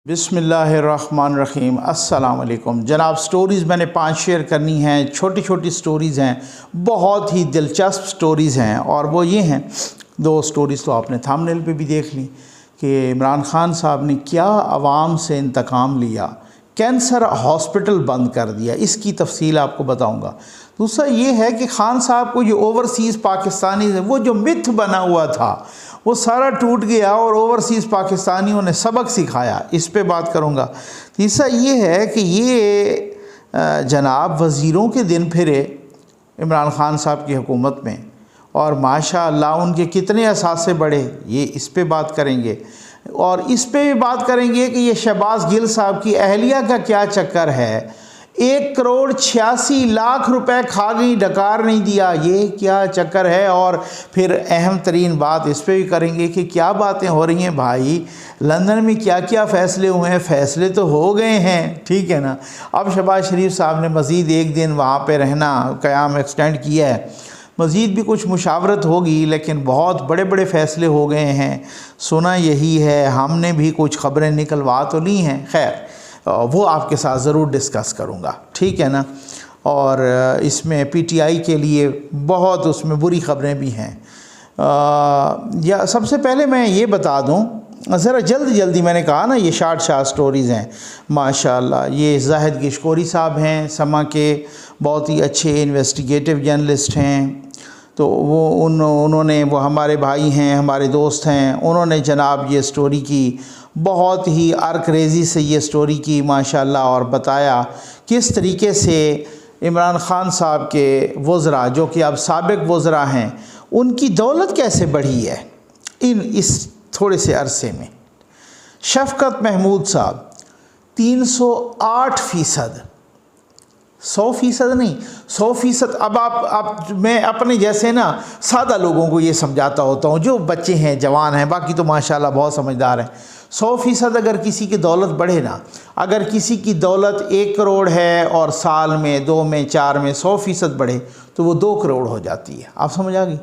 बिस्मिल्लाहिर्रहमानिर्रहीम। अस्सलाम वालेकुम जनाब। स्टोरीज़ मैंने 5 शेयर करनी हैं। छोटी छोटी स्टोरीज़ हैं, बहुत ही दिलचस्प स्टोरीज़ हैं। और वो ये हैं, 2 स्टोरीज़ तो आपने थंबनेल पे भी देख ली कि इमरान ख़ान साहब ने क्या आवाम से इंतकाम लिया, कैंसर हॉस्पिटल बंद कर दिया। इसकी तफसील आपको बताऊंगा। दूसरा ये है कि ख़ान साहब को ये ओवरसीज़ पाकिस्तानी, वो जो मिथ बना हुआ था वो सारा टूट गया और ओवरसीज़ पाकिस्तानियों ने सबक सिखाया, इस पे बात करूँगा। तीसरा ये है कि ये जनाब वज़ीरों के दिन फिरे इमरान ख़ान साहब की हुकूमत में, और माशाअल्लाह उनके कितने असासे बढ़े, ये इस पे बात करेंगे। और इस पे भी बात करेंगे कि ये शहबाज गिल साहब की अहलिया का क्या चक्कर है। 1,86,00,000 रुपए खा गई, डकार नहीं दिया, ये क्या चक्कर है। और फिर अहम तरीन बात इस पे भी करेंगे कि क्या बातें हो रही हैं भाई, लंदन में क्या क्या फ़ैसले हुए हैं। फ़ैसले तो हो गए हैं, ठीक है ना। अब शहबाज शरीफ साहब ने मज़ीद 1 दिन वहाँ पे रहना, क़याम एक्सटेंड किया है। मज़ीद भी कुछ मुशावरत होगी, लेकिन बहुत बड़े बड़े फ़ैसले हो गए हैं, सुना यही है। हमने भी कुछ ख़बरें निकलवा तो ली हैं, खैर वो आपके साथ ज़रूर डिस्कस करूँगा, ठीक है ना। और इसमें पीटीआई के लिए बहुत उसमें बुरी ख़बरें भी हैं। या सबसे पहले मैं ये बता दूँ ज़रा जल्दी मैंने कहा ना, ये शार्ट स्टोरीज़ हैं माशाअल्लाह। ये जाहिद गिशकोरी साहब हैं, समा के बहुत ही अच्छे इन्वेस्टिगेटिव जर्नलिस्ट हैं। तो उन्होंने वो हमारे भाई हैं, हमारे दोस्त हैं, उन्होंने जनाब ये स्टोरी की, बहुत ही अर्करेज़ी से ये स्टोरी की माशाअल्लाह, और बताया किस तरीके से इमरान ख़ान साहब के वज़रा, जो कि अब साबिक़ वज़रा हैं, उनकी दौलत कैसे बढ़ी है इस थोड़े से अरसे में। शफ़क़त महमूद साहब 308%, 100% नहीं, 100%। अब मैं अपने जैसे ना सादा लोगों को ये समझाता होता हूँ, जो बच्चे हैं, जवान हैं, बाकी तो माशाल्लाह बहुत समझदार हैं। 100% अगर किसी की दौलत बढ़े ना, अगर किसी की दौलत 1 करोड़ है और साल में 2 में 4 में 100% बढ़े तो वो 2 करोड़ हो जाती है, आप समझ आ गई।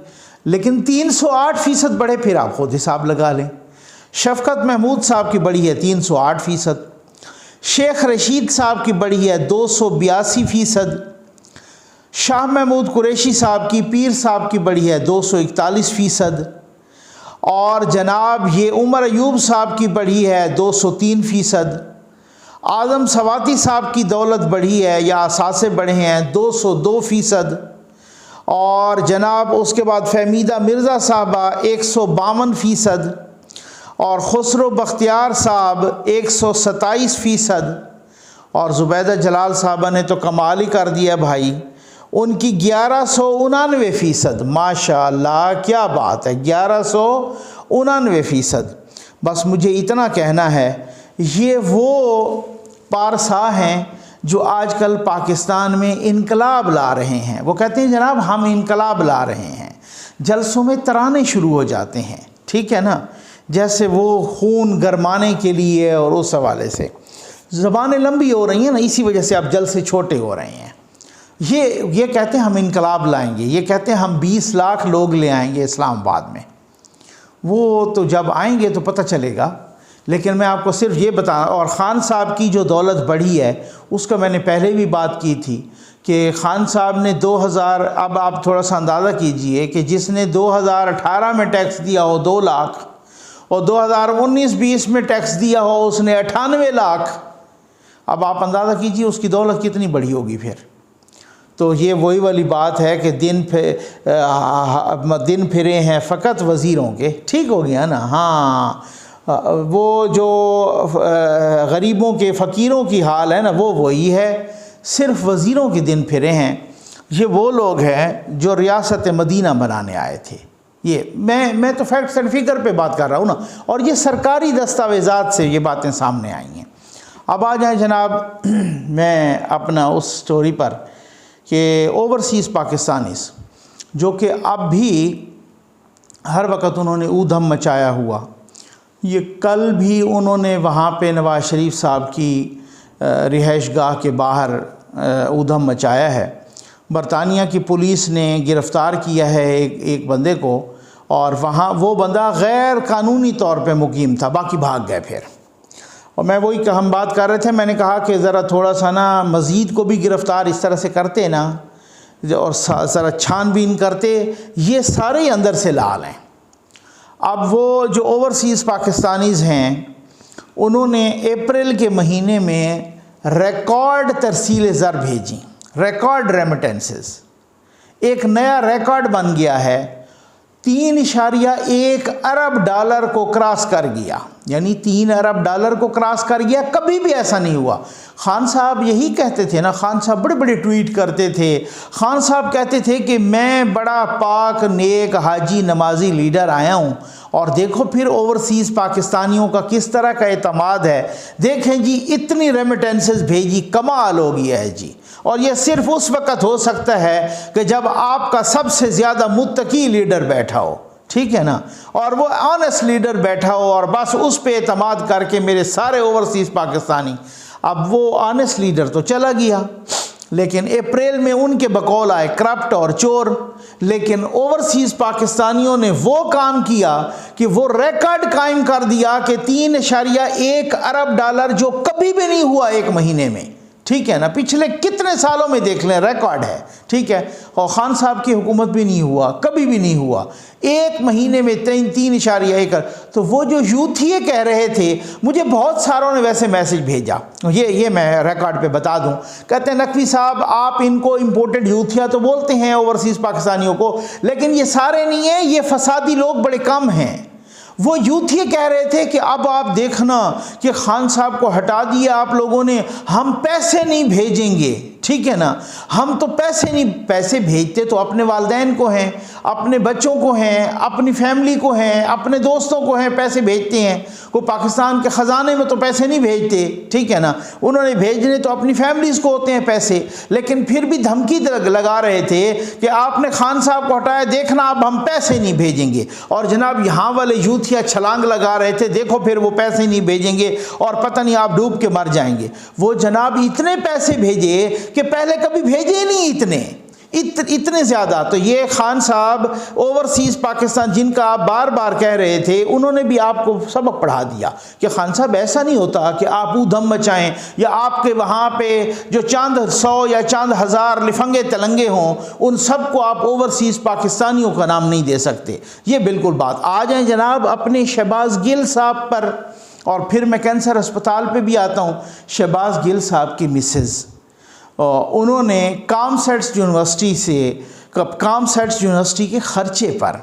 लेकिन 308% बढ़े, फिर आप खुद हिसाब लगा लें। शफ़क़त महमूद साहब की बढ़ी है 308%, शेख रशीद साहब की बढ़ी है 282%, शाह महमूद कुरैशी साहब की, पीर साहब की बढ़ी है 241%, और जनाब ये उमर अयूब साहब की बढ़ी है 203%। आज़म सवाती साहब की दौलत बढ़ी है या असासे बढ़े हैं 202%। और जनाब उसके बाद फहमीदा मिर्ज़ा साहबा 152%, और खुसरो बख्तियार साहब 127%, और ज़ुबैदा जलाल साहबा ने तो कमाल ही कर दिया भाई, उनकी 1199%। माशाअल्लाह क्या बात है, 1199%। बस मुझे इतना कहना है, ये वो पारसा हैं जो आजकल पाकिस्तान में इनकलाब ला रहे हैं। वो कहते हैं जनाब हम इनकलाब ला रहे हैं, जलसों में तराने शुरू हो जाते हैं, ठीक है ना, जैसे वो खून गरमाने के लिए। और उस हवाले से ज़बानें लंबी हो रही हैं ना, इसी वजह से आप जलसे छोटे हो रहे हैं। ये कहते हैं हम इनकलाब लाएंगे, ये कहते हैं हम 20 लाख लोग ले आएंगे इस्लामाबाद में। वो तो जब आएंगे तो पता चलेगा, लेकिन मैं आपको सिर्फ ये बता। और ख़ान साहब की जो दौलत बढ़ी है उसका मैंने पहले भी बात की थी कि ख़ान साहब ने 2000, अब आप थोड़ा सा अंदाज़ा कीजिए कि जिसने 2018 में टैक्स दिया हो 2 लाख, और 2019-20 में टैक्स दिया हो उसने 98 लाख, अब आप अंदाज़ा कीजिए उसकी दौलत कितनी बड़ी होगी फिर। तो ये वही वाली बात है कि दिन फिरे हैं फ़कत वज़ीरों के, ठीक हो गया ना। हाँ, वो जो गरीबों के फ़कीरों की हाल है ना, वो वही है, सिर्फ वज़ीरों के दिन फिरे हैं। ये वो लोग हैं जो रियासत मदीना बनाने आए थे। ये मैं तो फैक्ट्स एंड फिगर पे बात कर रहा हूँ ना, और ये सरकारी दस्तावेज़ात से ये बातें सामने आई हैं। अब आ जाए जनाब मैं अपना उस स्टोरी पर कि ओवरसीज़ पाकिस्तानीज़, जो कि अब भी हर वक्त उन्होंने ऊधम मचाया हुआ। ये कल भी उन्होंने वहाँ पे नवाज़ शरीफ साहब की रिहाइश गाह के बाहर ऊधम मचाया है। बरतानिया की पुलिस ने गिरफ़्तार किया है एक बंदे को, और वहाँ वो बंदा गैर कानूनी तौर पे मुकीम था, बाकी भाग गए फिर। और मैं वही हम बात कर रहे थे, मैंने कहा कि ज़रा थोड़ा सा ना मज़ीद को भी गिरफ़्तार इस तरह से करते ना और ज़रा छानबीन करते, ये सारे अंदर से लाल हैं। अब वो जो ओवरसीज़ पाकिस्तानीज़ हैं उन्होंने अप्रैल के महीने में रिकॉर्ड तरसील ज़र भेजी, रिकॉर्ड रेमिटेंसेस, एक नया रिकॉर्ड बन गया है, 3.1 अरब डॉलर को क्रॉस कर गया, यानी 3 अरब डॉलर को क्रॉस कर गया। कभी भी ऐसा नहीं हुआ। खान साहब यही कहते थे ना, खान साहब बड़े बड़े ट्वीट करते थे। खान साहब कहते थे कि मैं बड़ा पाक नेक हाजी नमाजी लीडर आया हूँ, और देखो फिर ओवरसीज़ पाकिस्तानियों का किस तरह का एतमाद है। देखें जी, इतनी रेमिटेंसेस भेजी, कमाल हो गया है जी। और ये सिर्फ उस वक़्त हो सकता है कि जब आपका सबसे ज़्यादा मुत्तकी लीडर बैठा हो, ठीक है ना, और वो ऑनेस्ट लीडर बैठा हो, और बस उस पे एतमाद करके मेरे सारे ओवरसीज़ पाकिस्तानी। अब वो ऑनेस्ट लीडर तो चला गया, लेकिन अप्रैल में उनके बकौल आए करप्ट और चोर। लेकिन ओवरसीज़ पाकिस्तानियों ने वो काम किया कि वो रिकॉर्ड कायम कर दिया कि 3.1 अरब डॉलर, जो कभी भी नहीं हुआ एक महीने में, ठीक है ना, पिछले कितने सालों में देख लें रिकॉर्ड है, ठीक है। और ख़ान साहब की हुकूमत भी नहीं हुआ, कभी भी नहीं हुआ, एक महीने में 3.1। तो वो जो यूथिये कह रहे थे, मुझे बहुत सारों ने वैसे मैसेज भेजा, ये मैं रिकॉर्ड पे बता दूं, कहते हैं नकवी साहब आप इनको इम्पोर्टेड यूथिया तो बोलते हैं ओवरसीज़ पाकिस्तानियों को, लेकिन ये सारे नहीं हैं, ये फसादी लोग बड़े कम हैं। वो यूथ ये कह रहे थे कि अब आप देखना कि खान साहब को हटा दिया आप लोगों ने, हम पैसे नहीं भेजेंगे, ठीक है ना, हम तो पैसे भेजते तो अपने वालिदैन को हैं, अपने बच्चों को हैं, अपनी फैमिली को हैं, अपने दोस्तों को हैं, पैसे भेजते हैं। को पाकिस्तान के ख़जाने में तो पैसे नहीं भेजते, ठीक है ना, उन्होंने भेजने तो अपनी फैमिलीज़ को होते हैं पैसे। लेकिन फिर भी धमकी लगा रहे थे कि आपने खान साहब को हटाया, देखना अब हम पैसे नहीं भेजेंगे। और जनाब यहाँ वाले यूथिया छलांग लगा रहे थे, देखो फिर वो पैसे नहीं भेजेंगे और पता नहीं आप डूब के मर जाएंगे। वो जनाब इतने पैसे भेजे कि पहले कभी भेजे ही नहीं, इतने ज़्यादा। तो ये खान साहब ओवरसीज़ पाकिस्तान जिनका आप बार बार कह रहे थे, उन्होंने भी आपको सबक पढ़ा दिया कि खान साहब ऐसा नहीं होता कि आप ऊधम मचाएं, या आपके वहाँ पे जो चंद 100 या चंद हज़ार लिफंगे तलंगे हों, उन सब को आप ओवरसीज़ पाकिस्तानियों का नाम नहीं दे सकते। ये बिल्कुल बात। आ जाएँ जनाब अपने शहबाज गिल साहब पर, और फिर मैं कैंसर अस्पताल पर भी आता हूँ। शहबाज गिल साहब की मिसेज़, उन्होंने कामसेट्स यूनिवर्सिटी के ख़र्चे पर,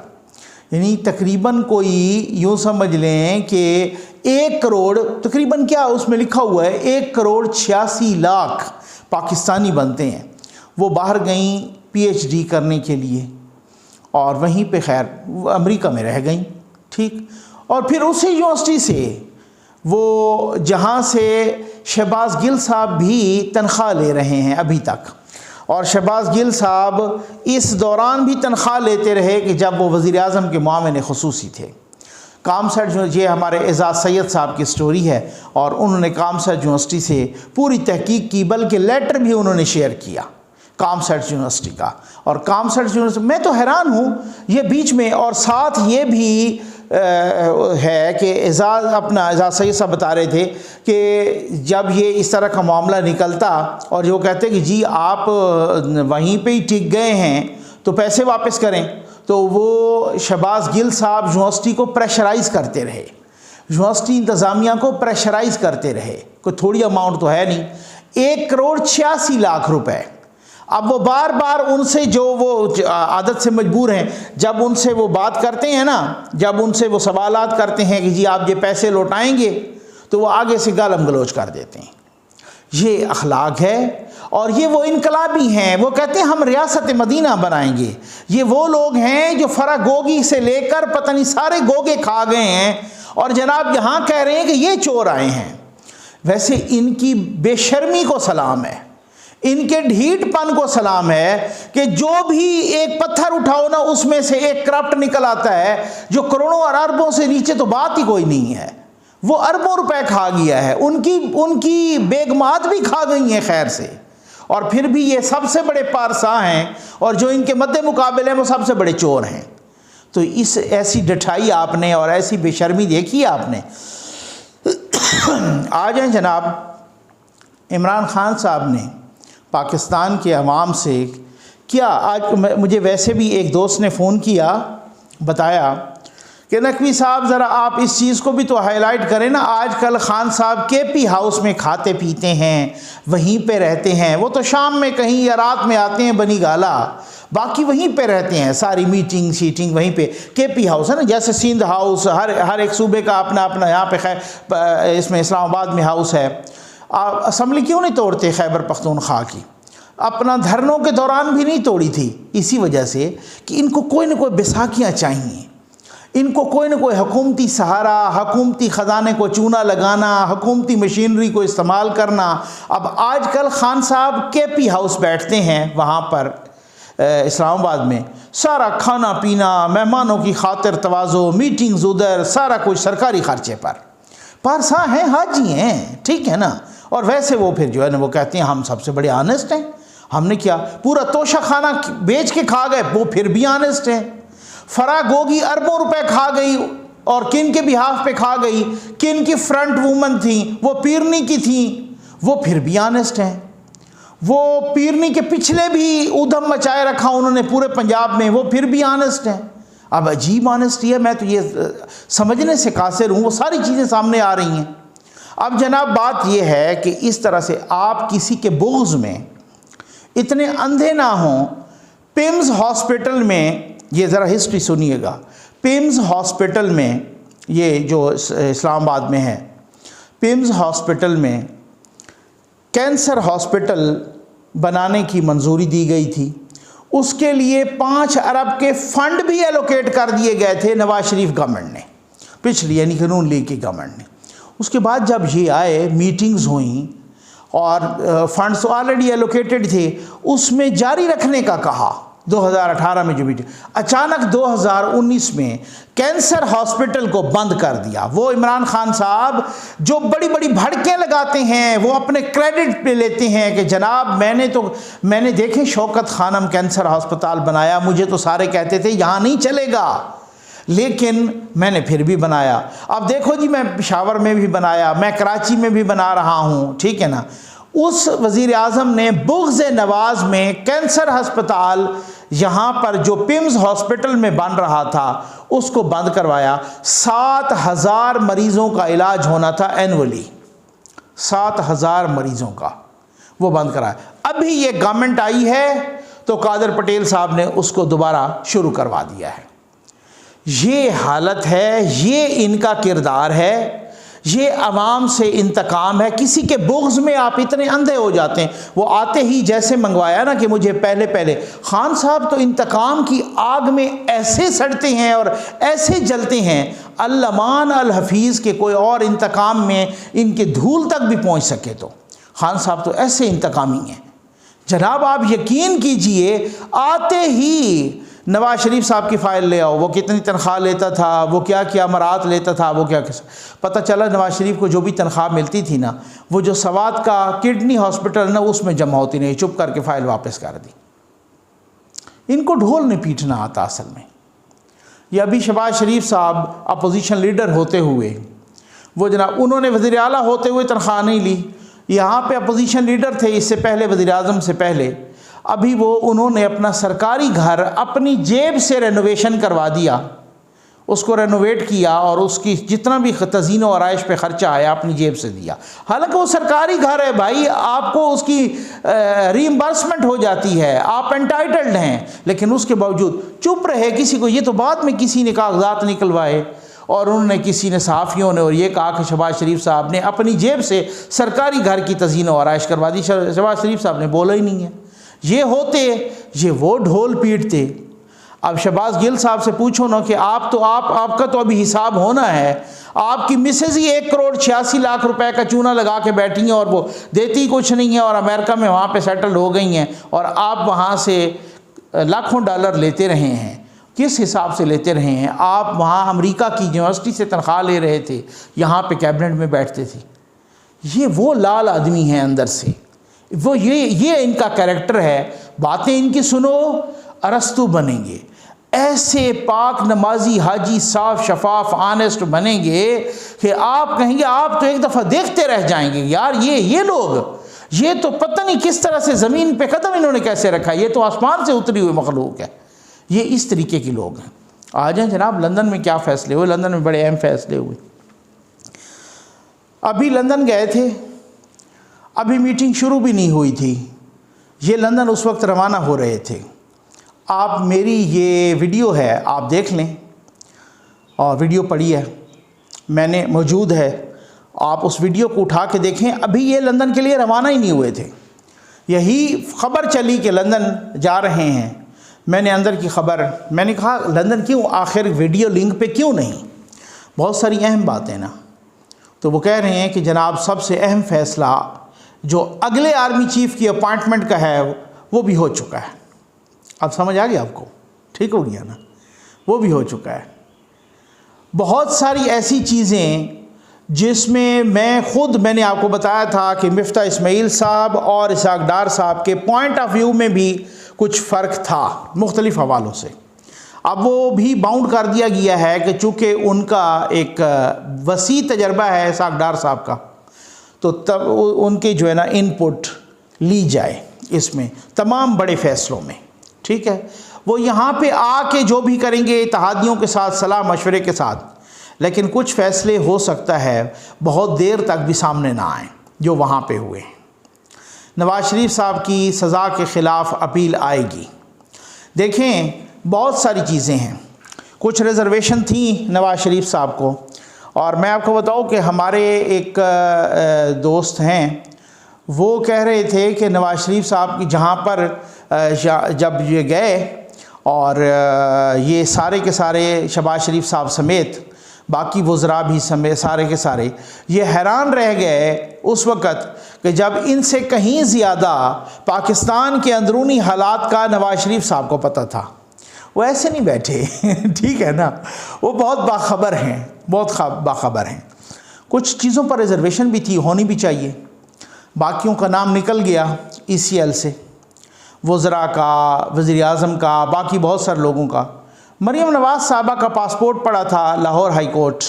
यानी तकरीबन कोई यूँ समझ लें कि 1 करोड़ तकरीबन, क्या उसमें लिखा हुआ है 1,86,00,000 पाकिस्तानी बनते हैं, वो बाहर गईं PhD करने के लिए, और वहीं पे खैर अमेरिका में रह गईं, ठीक। और फिर उसी यूनिवर्सिटी से वो जहाँ से शहबाज गिल साहब भी तनख्वाह ले रहे हैं अभी तक, और शहबाज गिल साहब इस दौरान भी तनख्वाह लेते रहे कि जब वो वज़ीर आज़म के मुआविन ख़ुसूसी थे। कामसेट जो ये हमारे एजाज़ सैयद साहब की स्टोरी है, और उन्होंने कामसेट यूनिवर्सिटी से पूरी तहकीक की, बल्कि लेटर भी उन्होंने शेयर किया कामसेट यूनिवर्सिटी का। और कामसेट यूनिवर्सिटी, मैं तो हैरान हूँ ये बीच में, और साथ ये भी है कि एजाज़ सैयद साहब बता रहे थे कि जब ये इस तरह का मामला निकलता और जो कहते कि जी आप वहीं पे ही टिक गए हैं तो पैसे वापस करें, तो वो शहबाज गिल साहब यूनिवर्सिटी को प्रेशराइज़ करते रहे, यूनिवर्सिटी इंतज़ामिया को प्रेशराइज़ करते रहे। कोई थोड़ी अमाउंट तो है नहीं, 1,86,00,000 रुपए। अब वो बार बार उनसे, जो वो आदत से मजबूर हैं, जब उनसे वो बात करते हैं ना, जब उनसे वो सवालात करते हैं कि जी आप ये पैसे लौटाएंगे, तो वो आगे से गालम गलोच कर देते हैं। ये अखलाक है, और ये वो इनकलाबी हैं, वो कहते हैं हम रियासत मदीना बनाएंगे। ये वो लोग हैं जो फरा गोगी से लेकर पता नहीं सारे गोगे खा गए हैं, और जनाब यहाँ कह रहे हैं कि ये चोर आए हैं। वैसे इनकी बेशर्मी को सलाम है, इनके ढीठपन को सलाम है कि जो भी एक पत्थर उठाओ ना, उसमें से एक करप्ट निकल आता है जो करोड़ों और अरबों से नीचे तो बात ही कोई नहीं है। वो अरबों रुपए खा गया है, उनकी बेगमात भी खा गई हैं खैर से, और फिर भी ये सबसे बड़े पारसा हैं, और जो इनके मद्दे मुकाबले हैं वो सबसे बड़े चोर हैं। तो इस ऐसी डठाई आपने और ऐसी बेशर्मी देखी आपने आ जाएं जनाब। इमरान खान साहब ने पाकिस्तान के अवाम से क्या, आज मुझे वैसे भी एक दोस्त ने फ़ोन किया, बताया कि नकवी साहब ज़रा आप इस चीज़ को भी तो हाईलाइट करें ना, आजकल खान साहब केपी हाउस में खाते पीते हैं, वहीं पे रहते हैं, वो तो शाम में कहीं या रात में आते हैं बनी गाला, बाकी वहीं पे रहते हैं, सारी मीटिंग शीटिंग वहीं पे। केपी हाउस है ना, जैसे सिंध हाउस, हर एक सूबे का अपना अपना, यहाँ पे खैर इसमें इस्लामाबाद में हाउस है। असम्बली क्यों नहीं तोड़ते खैबर पख्तूनख्वा की? अपना धरनों के दौरान भी नहीं तोड़ी थी, इसी वजह से कि इनको कोई ना कोई बैसाखियाँ चाहिए, इनको कोई ना कोई हुकूमती सहारा, हुकूमती ख़जाने को चूना लगाना, हुकूमती मशीनरी को इस्तेमाल करना। अब आजकल खान साहब केपी हाउस बैठते हैं वहाँ पर इस्लामाबाद में, सारा खाना पीना, मेहमानों की खातिर तवाज़ो, मीटिंग्स उधर, सारा कुछ सरकारी ख़र्चे पर। पारसा हैं, हाजी हैं, ठीक है ना। और वैसे वो फिर जो है ना वो कहते हैं हम सबसे बड़े ऑनेस्ट हैं, हमने क्या पूरा तोशा खाना बेच के खा गए, वो फिर भी ऑनेस्ट हैं। फराह गोगी अरबों रुपए खा गई, और किन के बिहाफ पे खा गई, किन की फ्रंट वूमन थी, वो पीरनी की थी, वो फिर भी ऑनेस्ट हैं। वो पीरनी के पिछले भी उधम मचाए रखा उन्होंने पूरे पंजाब में, वो फिर भी ऑनेस्ट हैं। अब अजीब ऑनेस्टी है, मैं तो ये समझने से कासिर हूँ, वो सारी चीज़ें सामने आ रही हैं। अब जनाब बात यह है कि इस तरह से आप किसी के बुग़्ज़ में इतने अंधे ना हों। पिम्स हॉस्पिटल में, ये ज़रा हिस्ट्री सुनिएगा, पिम्स हॉस्पिटल में, ये जो इस्लामाबाद में है, पिम्स हॉस्पिटल में कैंसर हॉस्पिटल बनाने की मंजूरी दी गई थी। उसके लिए 5 अरब के फ़ंड भी एलोकेट कर दिए गए थे नवाज शरीफ गवर्नमेंट ने, पिछली यानी कि नून लीग की गवर्नमेंट ने। उसके बाद जब ये आए, मीटिंग्स हुई और फंड्स ऑलरेडी एलोकेटेड थे, उसमें जारी रखने का कहा 2018 में जो मीटिंग, अचानक 2019 में कैंसर हॉस्पिटल को बंद कर दिया। वो इमरान खान साहब जो बड़ी बड़ी भड़कें लगाते हैं, वो अपने क्रेडिट पे लेते हैं कि जनाब मैंने देखे शौकत खानम कैंसर हॉस्पिटल बनाया, मुझे तो सारे कहते थे यहाँ नहीं चलेगा, लेकिन मैंने फिर भी बनाया। अब देखो जी, मैं पेशावर में भी बनाया, मैं कराची में भी बना रहा हूँ, ठीक है ना। उस वज़ीर आज़म ने बुग़्ज़ नवाज़ में कैंसर हस्पताल यहाँ पर जो पिम्स हॉस्पिटल में बन रहा था उसको बंद करवाया। 7,000 मरीज़ों का इलाज होना था एनुअली, 7,000 मरीज़ों का, वो बंद कराया। अभी ये गवर्नमेंट आई है तो कादर पटेल साहब ने उसको दोबारा शुरू करवा दिया है। ये हालत है, ये इनका किरदार है, ये अवाम से इंतकाम है। किसी के बुग़्ज़ में आप इतने अंधे हो जाते हैं। वो आते ही जैसे मंगवाया ना कि मुझे पहले खान साहब तो इंतकाम की आग में ऐसे सड़ते हैं और ऐसे जलते हैं, अल्लमान अल हफीज़ के कोई और इंतकाम में इनके धूल तक भी पहुँच सके तो खान साहब तो ऐसे इंतकामी हैं जनाब। आप यकीन कीजिए, आते ही नवाज शरीफ साहब की फ़ाइल ले आओ, वो कितनी तनख्वाह लेता था, वो क्या क्या अमरात लेता था, वो क्या पता चला नवाज शरीफ को जो भी तनख्वाह मिलती थी ना, वो जो सवात का किडनी हॉस्पिटल ना उसमें जमा होती नहीं, चुप करके फ़ाइल वापस कर दी। इनको ढोल नहीं पीटना आता असल में। ये अभी शहबाज शरीफ साहब अपोजिशन लीडर होते हुए, वो जनाब उन्होंने वज़ीर आला होते हुए तनख्वाह नहीं ली, यहाँ पे अपोजिशन लीडर थे इससे पहले, वज़ीर आज़म से पहले। अभी वो उन्होंने अपना सरकारी घर अपनी जेब से रेनोवेशन करवा दिया, उसको रेनोवेट किया और उसकी जितना भी तज़ीन और आराइश पे ख़र्चा आया अपनी जेब से दिया। हालांकि वो सरकारी घर है भाई, आपको उसकी रीइंबर्समेंट हो जाती है, आप एंटाइटल्ड हैं, लेकिन उसके बावजूद चुप रहे। किसी को ये तो बाद में किसी ने कागजात निकलवाए और उन्होंने किसी ने सहाफ़ियों ने और ये कहा कि शहबाज शरीफ साहब ने अपनी जेब से सरकारी घर की तज़ीन और आराइश करवा दी। शहबाज शरीफ साहब ने बोला ही नहीं है। ये होते, ये वो ढोल पीटते। अब शहबाज गिल साहब से पूछो ना कि आपका तो अभी हिसाब होना है, आपकी मिसेज ही 1,86,00,000 रुपए का चूना लगा के बैठी हैं और वो देती कुछ नहीं है और अमेरिका में वहाँ पे सेटल हो गई हैं, और आप वहाँ से लाखों डॉलर लेते रहे हैं। किस हिसाब से लेते रहे हैं? आप वहाँ अमेरिका की यूनिवर्सिटी से तनख्वाह ले रहे थे, यहाँ पे कैबिनेट में बैठते थे। ये वो लाल आदमी हैं अंदर से, वो ये इनका कैरेक्टर है। बातें इनकी सुनो, अरस्तु बनेंगे। ऐसे पाक नमाजी हाजी साफ शफाफ आनेस्ट बनेंगे कि आप कहेंगे, आप तो एक दफ़ा देखते रह जाएंगे, यार ये लोग, ये तो पता नहीं किस तरह से ज़मीन पे कदम इन्होंने कैसे रखा है, ये तो आसमान से उतरी हुई मखलूक है। ये इस तरीके के लोग हैं। आ जाएं जनाब, लंदन में क्या फ़ैसले हुए? लंदन में बड़े अहम फ़ैसले हुए। अभी लंदन गए थे, अभी मीटिंग शुरू भी नहीं हुई थी, ये लंदन उस वक्त रवाना हो रहे थे। आप मेरी ये वीडियो है, आप देख लें, और वीडियो पड़ी है, मैंने मौजूद है, आप उस वीडियो को उठा के देखें। अभी ये लंदन के लिए रवाना ही नहीं हुए थे, यही ख़बर चली कि लंदन जा रहे हैं। मैंने अंदर की ख़बर, मैंने कहा लंदन क्यों, आखिर वीडियो लिंक पे क्यों नहीं? बहुत सारी अहम बातें ना। तो वो कह रहे हैं कि जनाब सबसे अहम फ़ैसला जो अगले आर्मी चीफ़ की अपॉइंटमेंट का है वो भी हो चुका है। अब समझ आ गया आपको? ठीक हो गया ना? वो भी हो चुका है। बहुत सारी ऐसी चीज़ें जिसमें मैंने आपको बताया था कि मिफ्ता इस्माइल साहब और इसहाक डार साहब के पॉइंट ऑफ व्यू में भी कुछ फ़र्क था मुख्तलिफ़ हवालों से। अब वो भी बाउंड कर दिया गया है कि चूँकि उनका एक वसी तजर्बा है इसहाक डार साहब का, तो तब उनके जो है ना इनपुट ली जाए इसमें तमाम बड़े फ़ैसलों में। ठीक है, वो यहाँ पे आके जो भी करेंगे इत्तेहादियों के साथ सलाह मशवरे के साथ, लेकिन कुछ फ़ैसले हो सकता है बहुत देर तक भी सामने ना आए जो वहाँ पे हुए। नवाज़ शरीफ साहब की सज़ा के ख़िलाफ़ अपील आएगी। देखें बहुत सारी चीज़ें हैं, कुछ रिज़र्वेशन थी नवाज़ शरीफ साहब को, और मैं आपको बताऊं कि हमारे एक दोस्त हैं, वो कह रहे थे कि नवाज़ शरीफ साहब की जहाँ पर जब ये गए और ये सारे के सारे शहबाज शरीफ साहब समेत बाकी वज़रा भी समेत सारे के सारे ये हैरान रह गए उस वक़्त कि जब इनसे कहीं ज़्यादा पाकिस्तान के अंदरूनी हालात का नवाज़ शरीफ साहब को पता था। वो ऐसे नहीं बैठे ठीक है ना, वो बहुत बाखबर हैं, बहुत बाखबर हैं। कुछ चीज़ों पर रिजर्वेशन भी थी, होनी भी चाहिए। बाकियों का नाम निकल गया ECL से, वज़रा का, वज़ीर आज़म का, बाकी बहुत सारे लोगों का। मरीम नवाज़ साहबा का पासपोर्ट पड़ा था लाहौर हाई कोर्ट,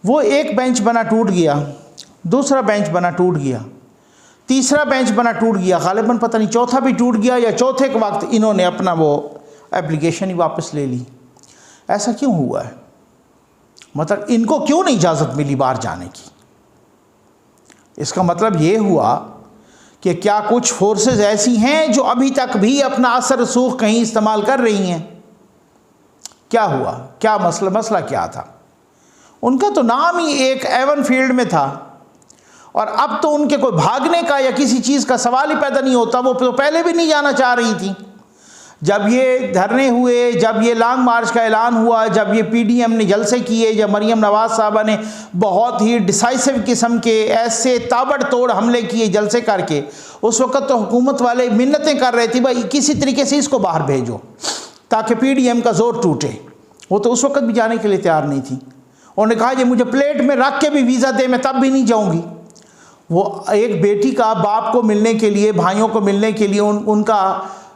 वो एक बेंच बना टूट गया, दूसरा बेंच बना टूट गया, तीसरा बेंच बना टूट गया, गालिबन पता नहीं चौथा भी टूट गया, या चौथे के वक्त इन्होंने अपना वो एप्लीकेशन ही वापस ले ली। ऐसा क्यों हुआ है? मतलब इनको क्यों नहीं इजाज़त मिली बाहर जाने की? इसका मतलब ये हुआ कि क्या कुछ फोर्सेस ऐसी हैं जो अभी तक भी अपना असर रसूख कहीं इस्तेमाल कर रही हैं? क्या हुआ? क्या मसला क्या था? उनका तो नाम ही एक एवन फील्ड में था, और अब तो उनके कोई भागने का या किसी चीज़ का सवाल ही पैदा नहीं होता। वो तो पहले भी नहीं जाना चाह रही थी। जब ये धरने हुए, जब ये लॉन्ग मार्च का ऐलान हुआ, जब ये PDM ने जलसे किए, जब मरीम नवाज़ साहबा ने बहुत ही डिसाइसिव किस्म के ऐसे ताबड़तोड़ हमले किए जलसे करके, उस वक़्त तो हुकूमत वाले मिन्नतें कर रहे थे भाई किसी तरीके से इसको बाहर भेजो ताकि PDM का ज़ोर टूटे। वो तो उस वक़्त भी जाने के लिए तैयार नहीं थी। उन्होंने कहा ये मुझे प्लेट में रख के भी वीज़ा दे, मैं तब भी नहीं जाऊँगी। वो एक बेटी का बाप को मिलने के लिए, भाइयों को मिलने के लिए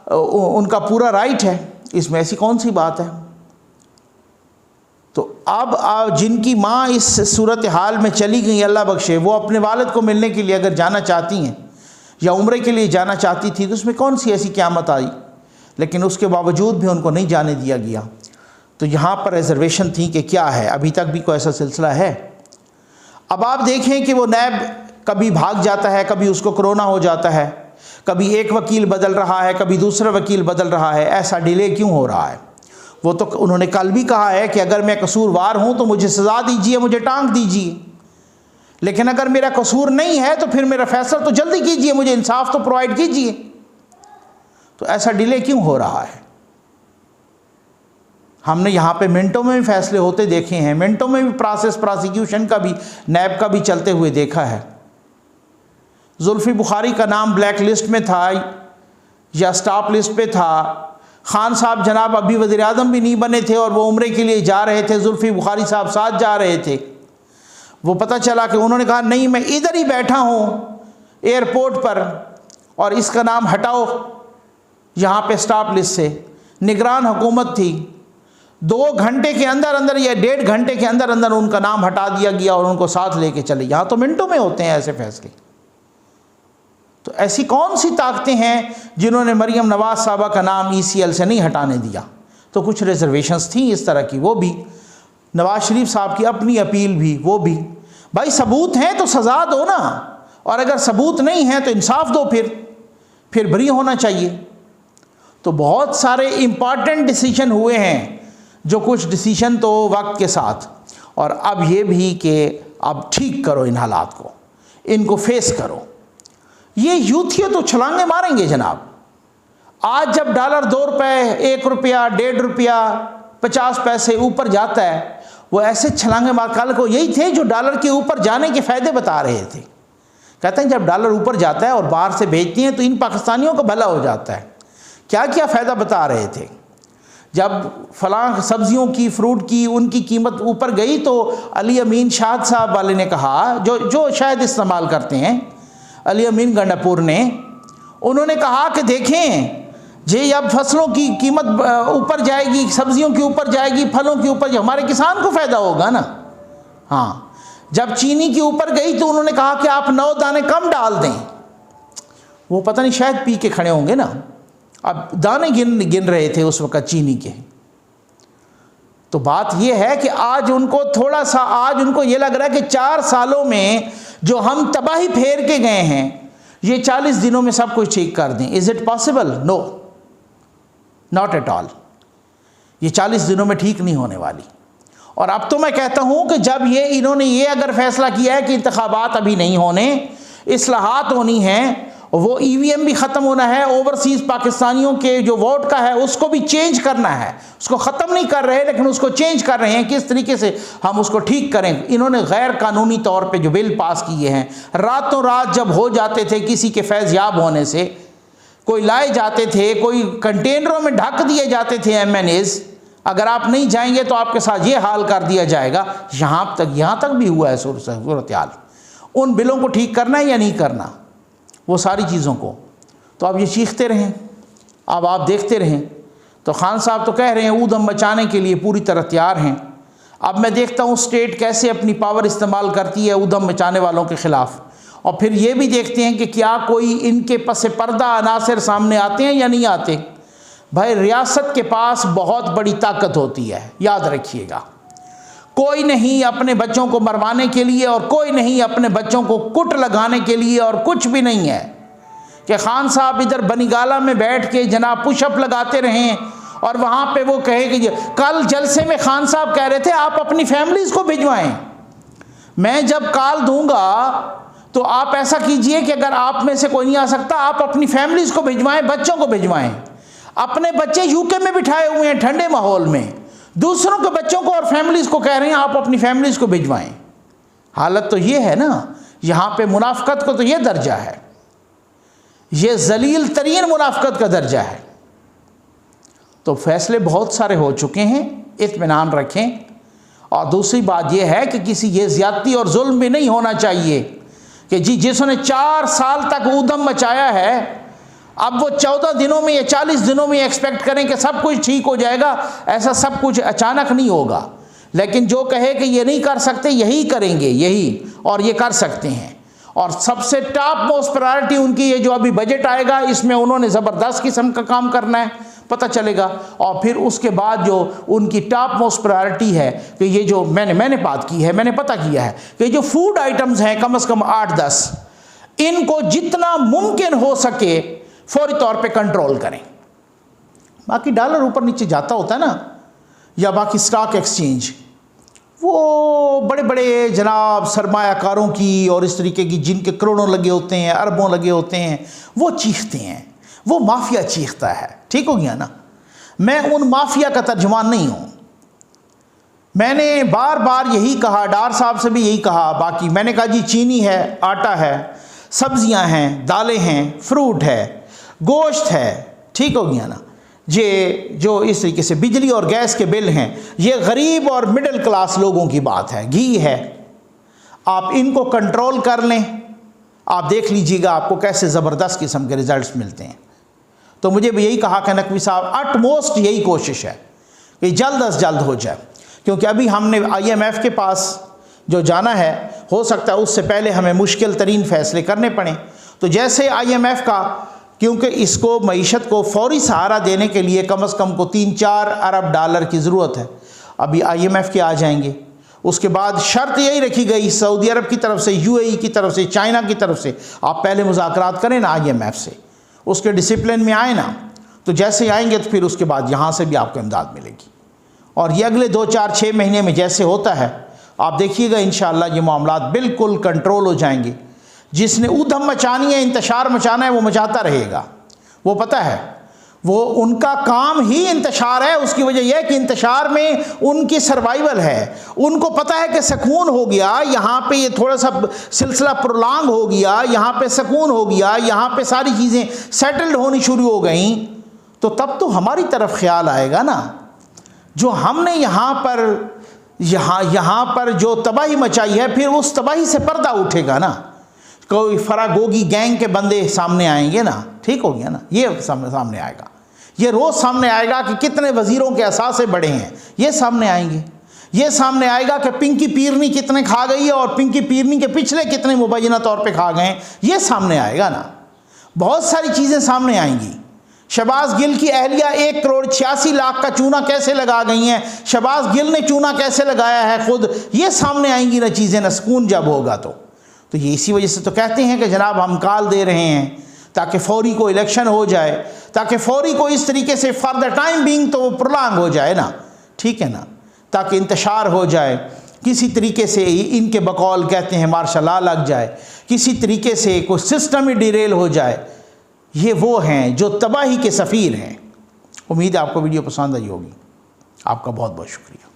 उनका पूरा राइट है, इसमें ऐसी कौन सी बात है? तो अब जिनकी माँ इस सूरत हाल में चली गई, अल्लाह बख्शे, वो अपने वालिद को मिलने के लिए अगर जाना चाहती हैं या उम्रे के लिए जाना चाहती थी, तो उसमें कौन सी ऐसी क़यामत आई? लेकिन उसके बावजूद भी उनको नहीं जाने दिया गया। तो यहाँ पर रिजर्वेशन थी कि क्या है, अभी तक भी कोई ऐसा सिलसिला है? अब आप देखें कि वो नैब कभी भाग जाता है, कभी उसको कोरोना हो जाता है, कभी एक वकील बदल रहा है, कभी दूसरा वकील बदल रहा है। ऐसा डिले क्यों हो रहा है? वो तो उन्होंने कल भी कहा है कि अगर मैं कसूरवार हूँ तो मुझे सज़ा दीजिए, मुझे टांग दीजिए, लेकिन अगर मेरा कसूर नहीं है तो फिर मेरा फैसला तो जल्दी कीजिए, मुझे इंसाफ तो प्रोवाइड कीजिए। तो ऐसा डिले क्यों हो रहा है? हमने यहाँ पे मिनटों में भी फैसले होते देखे हैं, मिनटों में भी प्रोसिक्यूशन का भी, नैब का भी चलते हुए देखा है। जुल्फ़ी बुखारी का नाम ब्लैक लिस्ट में था या स्टॉप लिस्ट पे था। खान साहब जनाब अभी वज़ीर आज़म भी नहीं बने थे और वो उम्रे के लिए जा रहे थे, जुल्फ़ी बुखारी साहब साथ जा रहे थे। वो पता चला कि उन्होंने कहा नहीं, मैं इधर ही बैठा हूँ एयरपोर्ट पर और इसका नाम हटाओ यहाँ पे स्टॉप लिस्ट से। निगरान हुकूमत थी, 2 घंटे के अंदर अंदर या 1.5 घंटे के अंदर अंदर उनका नाम हटा दिया गया और उनको साथ लेके चले। यहाँ तो मिनटों में होते हैं ऐसे फैसले। तो ऐसी कौन सी ताकतें हैं जिन्होंने मरीम नवाज साहबा का नाम ECL से नहीं हटाने दिया? तो कुछ रिजर्वेशंस थी इस तरह की, वो भी नवाज शरीफ साहब की अपनी अपील भी, वो भी। भाई सबूत हैं तो सज़ा दो ना, और अगर सबूत नहीं है तो इंसाफ दो, फिर बरी होना चाहिए। तो बहुत सारे इम्पॉर्टेंट डिसीजन हुए हैं, जो कुछ डिसीजन तो वक्त के साथ, और अब ये भी कि अब ठीक करो इन हालात को, इनको फेस करो। ये यूथिया तो छलांगे मारेंगे जनाब। आज जब डॉलर 2 रुपये, 1 रुपया, 1.5 रुपया, 50 पैसे ऊपर जाता है, वो ऐसे छलांगे मार। कल को यही थे जो डॉलर के ऊपर जाने के फ़ायदे बता रहे थे। कहते हैं जब डॉलर ऊपर जाता है और बाहर से भेजती हैं तो इन पाकिस्तानियों का भला हो जाता है। क्या क्या फ़ायदा बता रहे थे। जब फलां सब्जियों की, फ्रूट की, उनकी कीमत ऊपर गई तो अली अमीन शाह साहब वाले ने कहा, जो शायद इस्तेमाल करते हैं, अली अमीन गंडापुर ने, उन्होंने कहा कि देखें जे अब फसलों की कीमत ऊपर जाएगी, सब्जियों की ऊपर जाएगी, फलों की ऊपर, हमारे किसान को फ़ायदा होगा ना। हाँ, जब चीनी की ऊपर गई तो उन्होंने कहा कि आप 9 दाने कम डाल दें। वो पता नहीं शायद पी के खड़े होंगे ना, अब दाने गिन रहे थे उस वक़्त चीनी के। तो बात यह है कि आज उनको थोड़ा सा, आज उनको ये लग रहा है कि 4 सालों में जो हम तबाही फेर के गए हैं, ये 40 दिनों में सब कुछ ठीक कर दें। Is it possible? No, not at all. ये 40 दिनों में ठीक नहीं होने वाली। और अब तो मैं कहता हूँ कि जब इन्होंने ये अगर फैसला किया है कि इंतखाबात अभी नहीं होने, इस्लाहात होनी है, वो EVM भी ख़त्म होना है, ओवरसीज़ पाकिस्तानियों के जो वोट का है उसको भी चेंज करना है। उसको ख़त्म नहीं कर रहे लेकिन उसको चेंज कर रहे हैं। किस तरीके से हम उसको ठीक करें। इन्होंने गैर कानूनी तौर पे जो बिल पास किए हैं, रातों रात जब हो जाते थे किसी के फैज़याब होने से, कोई लाए जाते थे, कोई कंटेनरों में ढक दिए जाते थे MNAs, अगर आप नहीं जाएंगे तो आपके साथ ये हाल कर दिया जाएगा। यहाँ तक भी हुआ है सूरत हाल। उन बिलों को ठीक करना है या नहीं करना, वो सारी चीज़ों को। तो अब ये चीखते रहें, अब आप देखते रहें। तो खान साहब तो कह रहे हैं ऊधम मचाने के लिए पूरी तरह तैयार हैं। अब मैं देखता हूँ स्टेट कैसे अपनी पावर इस्तेमाल करती है ऊधम मचाने वालों के ख़िलाफ़। और फिर ये भी देखते हैं कि क्या कोई इनके पसे पर्दा अनासर सामने आते हैं या नहीं आते। भाई रियासत के पास बहुत बड़ी ताकत होती है, याद रखिएगा। कोई नहीं अपने बच्चों को मरवाने के लिए और कोई नहीं अपने बच्चों को कुट लगाने के लिए, और कुछ भी नहीं है कि खान साहब इधर बनीगाला में बैठ के जनाब पुशअप लगाते रहें और वहाँ पे वो कहे कि कल जलसे में खान साहब कह रहे थे आप अपनी फैमिलीज़ को भिजवाएं। मैं जब कॉल दूंगा तो आप ऐसा कीजिए कि अगर आप में से कोई नहीं आ सकता, आप अपनी फैमिलीज़ को भिजवाएं, बच्चों को भिजवाएं। अपने बच्चे UK में बिठाए हुए हैं ठंडे माहौल में, दूसरों के बच्चों को और फैमिलीज़ को कह रहे हैं आप अपनी फैमिलीज़ को भिजवाएं। हालत तो ये है ना, यहाँ पे मुनाफकत को तो ये दर्जा है, ये जलील तरीन मुनाफकत का दर्जा है। तो फैसले बहुत सारे हो चुके हैं, इत्मीनान रखें। और दूसरी बात यह है कि किसी ये ज़्यादती और जुल्म भी नहीं होना चाहिए कि जी जिसने 4 साल तक ऊधम मचाया है, अब वो 14 दिनों में या 40 दिनों में एक्सपेक्ट करें कि सब कुछ ठीक हो जाएगा। ऐसा सब कुछ अचानक नहीं होगा। लेकिन जो कहे कि ये नहीं कर सकते, यही करेंगे, यही, और ये कर सकते हैं। और सबसे टॉप मोस्ट प्रायोरिटी उनकी ये जो अभी बजट आएगा, इसमें उन्होंने ज़बरदस्त किस्म का काम करना है, पता चलेगा। और फिर उसके बाद जो उनकी टॉप मोस्ट प्रायोरिटी है कि ये जो मैंने बात की है, मैंने पता किया है कि जो फूड आइटम्स हैं कम से कम 8-10, इनको जितना मुमकिन हो सके फौरी तौर पे कंट्रोल करें। बाकी डॉलर ऊपर नीचे जाता होता है ना, या बाकी स्टॉक एक्सचेंज, वो बड़े बड़े जनाब सरमायाकारों की और इस तरीके की जिनके करोड़ों लगे होते हैं, अरबों लगे होते हैं, वो चीखते हैं, वो माफिया चीखता है। ठीक हो गया ना। मैं उन माफिया का तर्जुमान नहीं हूँ। मैंने बार बार यही कहा, डार साहब से भी यही कहा। बाकी मैंने कहा जी चीनी है, आटा है, सब्जियां हैं, दालें हैं, फ्रूट है, गोश्त है, ठीक हो गया ना। ये जो इस तरीके से बिजली और गैस के बिल हैं, ये गरीब और मिडिल क्लास लोगों की बात है। घी है, आप इनको कंट्रोल कर लें, आप देख लीजिएगा आपको कैसे ज़बरदस्त किस्म के रिजल्ट्स मिलते हैं। तो मुझे भी यही कहा कि नकवी साहब अटमोस्ट यही कोशिश है कि जल्द अज जल्द हो जाए, क्योंकि अभी हमने IMF के पास जो जाना है, हो सकता है उससे पहले हमें मुश्किल तरीन फ़ैसले करने पड़ें। तो जैसे IMF का, क्योंकि इसको मईशत को फौरी सहारा देने के लिए कम से कम को 3-4 अरब डॉलर की ज़रूरत है, अभी IMF के आ जाएंगे। उसके बाद शर्त यही रखी गई सऊदी अरब की तरफ से, UAE की तरफ से, चाइना की तरफ से, आप पहले मुज़ाकरात करें ना IMF से, उसके डिसिप्लिन में आए ना, तो जैसे आएंगे तो फिर उसके बाद यहाँ से भी आपको इमदाद मिलेगी। और ये अगले 2-4-6 महीने में जैसे होता है, आप देखिएगा इंशाअल्लाह ये मामलात बिल्कुल कंट्रोल हो जाएंगे। जिसने ऊधम मचानी है, इंतशार मचाना है, वो मचाता रहेगा। वो पता है, वो उनका काम ही इंतशार है। उसकी वजह यह है कि इंतशार में उनकी सर्वाइवल है। उनको पता है कि सुकून हो गया यहाँ पे, ये थोड़ा सा सिलसिला प्रोलॉन्ग हो गया, यहाँ पे सुकून हो गया, यहाँ पे सारी चीज़ें सेटल्ड होनी शुरू हो गई, तो तब तो हमारी तरफ ख्याल आएगा ना। जो हमने यहाँ पर जो तबाही मचाई है, फिर उस तबाही से पर्दा उठेगा ना। कोई फरागोगी गैंग के बंदे सामने आएंगे ना, ठीक हो गया ना, ये सामने आएगा। ये रोज़ सामने आएगा कि कितने वज़ीरों के असासे बड़े हैं, ये सामने आएंगे। ये सामने आएगा कि पिंकी पीरनी कितने खा गई है और पिंकी पीरनी के पिछले कितने मुबैना तौर पे खा गए, ये सामने आएगा ना। बहुत सारी चीज़ें सामने आएंगी। शहबाज गिल की अहलिया 1,86,00,000 का चूना कैसे लगा गई हैं, शहबाज गिल ने चूना कैसे लगाया है खुद, ये सामने आएंगी ना चीज़ें, ना सुकून जब होगा तो ये इसी वजह से तो कहते हैं कि जनाब हम कॉल दे रहे हैं ताकि फौरी को इलेक्शन हो जाए, ताकि फौरी को इस तरीके से फॉर द टाइम बीइंग तो वो प्रोलॉन्ग हो जाए ना, ठीक है ना, ताकि इंतशार हो जाए, किसी तरीके से इनके बकौल कहते हैं मार्शल लॉ लग जाए, किसी तरीके से कोई सिस्टम ही डिरेल हो जाए। ये वो हैं जो तबाही के सफ़ीर हैं। उम्मीद है आपको वीडियो पसंद आई होगी। आपका बहुत बहुत शुक्रिया।